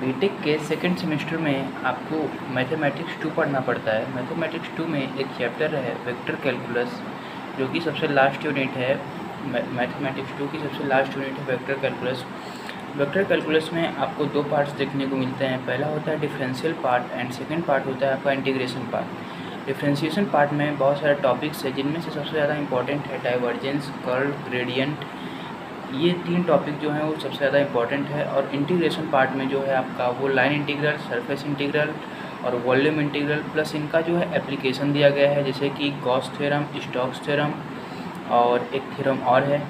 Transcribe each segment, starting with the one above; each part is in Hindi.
बीटेक के सेकंड सेमेस्टर में आपको मैथमेटिक्स 2 पढ़ना पड़ता है। मैथमेटिक्स 2 में एक चैप्टर है वेक्टर कैलकुलस, जो कि सबसे लास्ट यूनिट है। मैथमेटिक्स 2 की सबसे लास्ट यूनिट है वेक्टर कैलकुलस। वेक्टर कैलकुलस में आपको 2 पार्ट्स देखने को मिलते हैं। पहला होता है differential part and second part होता है आपका इंटीग्रेशन पार्ट। डिफरेंशिएशन पार्ट में बहुत सारे टॉपिक्स है, जिनमें से सबसे ज़्यादा इंपॉर्टेंट है डाइवर्जेंस, कर्ल, ग्रेडियंट। ये 3 टॉपिक जो हैं वो सबसे ज़्यादा इंपॉर्टेंट है। और इंटीग्रेशन पार्ट में जो है आपका वो लाइन इंटीग्रल, सरफेस इंटीग्रल और वॉल्यूम इंटीग्रल, प्लस इनका जो है एप्लीकेशन दिया गया है, जैसे कि गॉस थ्योरम, स्टोक्स थ्योरम और एक थ्योरम और है।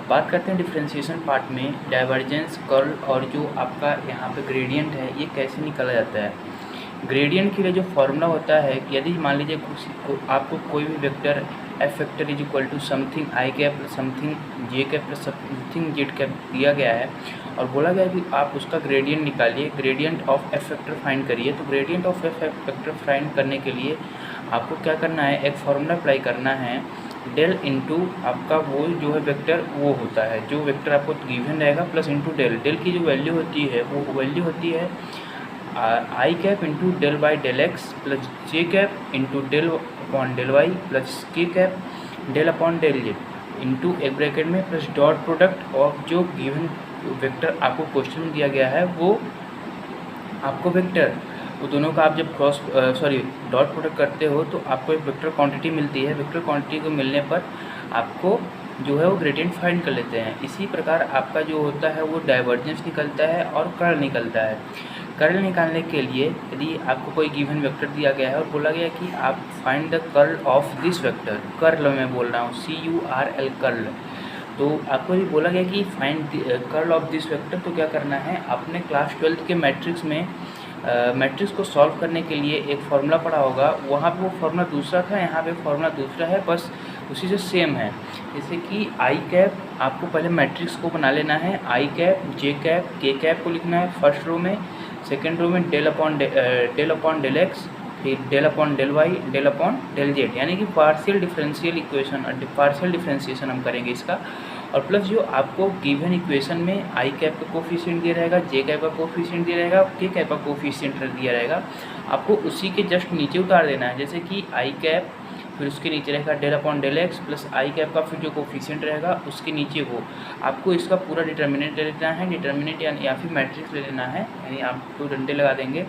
बात करते हैं डिफरेंशिएशन पार्ट में डाइवर्जेंस, कर्ल और जो आपका यहाँ पे ग्रेडियंट है, ये कैसे निकाला जाता है। ग्रेडियंट के लिए जो फॉर्मूला होता है कि यदि मान लीजिए आपको कोई भी vector F vector is equal to something I cap plus something J cap plus something Z cap दिया गया है और बोला गया है कि आप उसका ग्रेडियंट निकालिए, gradient of F vector find करिए। तो gradient of F vector find करने के लिए आपको क्या करना है, एक फॉर्मूला अप्लाई करना है, डेल इंटू आपका वो जो है वेक्टर वो होता है, जो वेक्टर आपको गिवन रहेगा प्लस इंटू डेल। डेल की जो वैल्यू होती है वो वैल्यू होती है I cap into del by del X plus J cap into del upon del Y plus K cap del upon del Z into एक ब्रैकेट में प्लस डॉट प्रोडक्ट ऑफ जो गिवन वेक्टर आपको क्वेश्चन में दिया गया है वो आपको वेक्टर, वो दोनों का आप जब डॉट प्रोडक्ट करते हो तो आपको एक वेक्टर क्वांटिटी मिलती है। वेक्टर क्वांटिटी को मिलने पर आपको जो है वो ग्रेडियंट फाइंड कर लेते हैं। इसी प्रकार आपका जो होता है वो डाइवर्जेंस निकलता है और कर्ल निकलता है। कर्ल निकालने के लिए यदि आपको कोई गिवन वेक्टर दिया गया है और बोला गया कि आप find the curl of this vector, curl मैं बोल रहा हूँ CURL कर्ल, तो आपको ये बोला गया कि find curl of this vector, तो क्या करना है, आपने क्लास 12 के मैट्रिक्स में मैट्रिक्स को सॉल्व करने के लिए एक फार्मूला पढ़ा होगा। वहाँ पे वो फार्मूला दूसरा था, यहाँ पे फार्मूला दूसरा है, बस उसी से सेम है। जैसे कि आई कैप, आपको पहले मैट्रिक्स को बना लेना है, I cap, J cap, K cap को लिखना है फर्स्ट रो में, सेकेंड रो में डेल अपॉन डेल एक्स, फिर del upon del Y, del upon del Z, यानी कि पार्शियल डिफरेंशियल इक्वेशन और पार्शियल डिफरेंशिएशन हम करेंगे इसका। और प्लस जो आपको गिवन इक्वेशन में आई कैप का कोफिशिएंट दिया रहेगा, जे कैप का कोफिशिएंट दिया रहेगा, के कैप का कोफिशिएंट दिया रहेगा, आपको उसी के जस्ट नीचे उतार देना है। जैसे कि आई कैप, फिर उसके नीचे रहेगा del upon del X plus I cap का फिर जो कोफिशिएंट रहेगा उसके नीचे वो आपको इसका पूरा डिटर्मिनेंट ले लेना है। डिटर्मिनेंट या फिर मैट्रिक्स ले लेना है, यानी आप 2 डंडे लगा देंगे।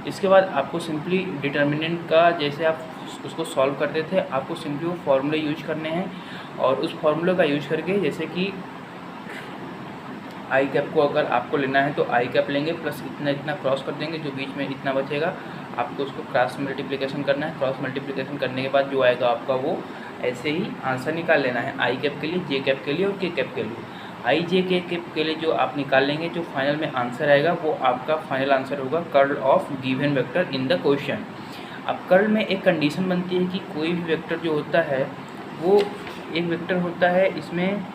इसके बाद आपको सिंपली डिटर्मिनेंट का जैसे आप उसको सॉल्व करते थे, आपको सिंपली वो फार्मूले यूज करने हैं और उस फार्मूले का यूज करके, जैसे कि आई कैप को अगर आपको लेना है तो आई कैप लेंगे प्लस इतना इतना क्रॉस कर देंगे, जो बीच में इतना बचेगा आपको उसको क्रॉस मल्टीप्लिकेशन करना है। क्रॉस मल्टीप्लिकेशन करने के बाद जो आएगा आपका वो ऐसे ही आंसर निकाल लेना है, आई कैप के लिए, जे कैप के लिए और के कैप के लिए। आई जे के कैप के लिए जो आप निकाल लेंगे, जो फाइनल में आंसर आएगा वो आपका फाइनल आंसर होगा curl of given vector in the question. अब कर्ल में एक कंडीशन बनती है कि कोई भी वेक्टर जो होता है वो एक वेक्टर होता है, इसमें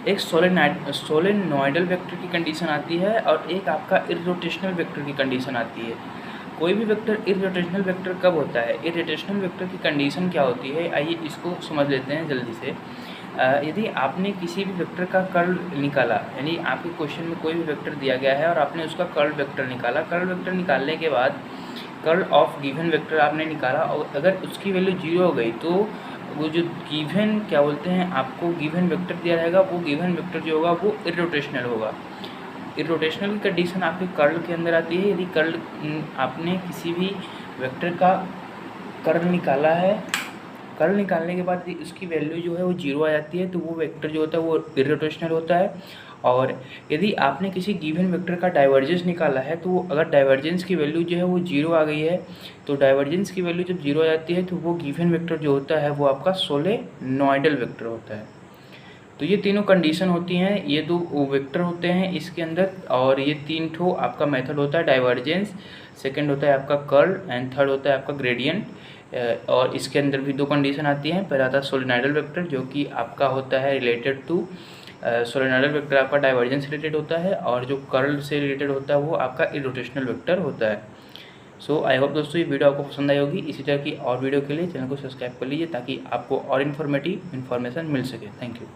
एक सोलेनॉइडल वेक्टर की कंडीशन आती है और एक आपका इररोटेशनल वेक्टर की कंडीशन आती है। कोई भी वेक्टर इररोटेशनल वेक्टर कब होता है, इररोटेशनल वेक्टर की कंडीशन क्या होती है, आइए इसको समझ लेते हैं जल्दी से। यदि आपने किसी भी वेक्टर का कर्ल निकाला, यानी आपके क्वेश्चन में कोई भी वेक्टर दिया गया है और आपने उसका कर्ल वेक्टर निकाला, कर्ल वेक्टर निकालने के बाद कर्ल ऑफ गिवन वेक्टर आपने निकाला और अगर उसकी वैल्यू 0 हो गई तो वो जो गिवन क्या बोलते हैं, आपको गिवन वेक्टर दिया रहेगा, वो गिवन वेक्टर जो होगा वो इररोटेशनल होगा। इररोटेशनल की कंडीशन आपके कर्ल के अंदर आती है। यदि कर्ल आपने किसी भी वेक्टर का कर्ल निकाला है, कर्ल निकालने के बाद उसकी वैल्यू जो है वो 0 आ जाती है, तो वो वेक्टर जो होता है वो इररोटेशनल होता है। और यदि आपने किसी गिवन वेक्टर का डाइवर्जेंस निकाला है, तो अगर डाइवर्जेंस की वैल्यू जो है वो 0 आ गई है, तो डाइवर्जेंस की वैल्यू जब 0 आ जाती है तो वो गिवन वेक्टर जो होता है वो आपका सोलेनॉइडल वेक्टर होता है। तो ये तीनों कंडीशन होती हैं, ये 2 वेक्टर होते हैं इसके अंदर, और ये 3 ठो आपका मेथड होता है, डाइवर्जेंस, सेकेंड होता है आपका कर्ल एंड थर्ड होता है आपका ग्रेडियंट। और इसके अंदर भी 2 कंडीशन आती हैं। पहला था सोलेनॉइडल वेक्टर, जो कि आपका होता है रिलेटेड टू सोलेनॉइडल वेक्टर आपका डाइवर्जेंस रिलेटेड होता है, और जो कर्ल से रिलेटेड होता है वो आपका इररोटेशनल वेक्टर होता है। सो आई होप दोस्तों ये वीडियो आपको पसंद आई होगी। इसी तरह की और वीडियो के लिए चैनल को सब्सक्राइब कर लीजिए ताकि आपको और इन्फॉर्मेशन मिल सके। Thank you.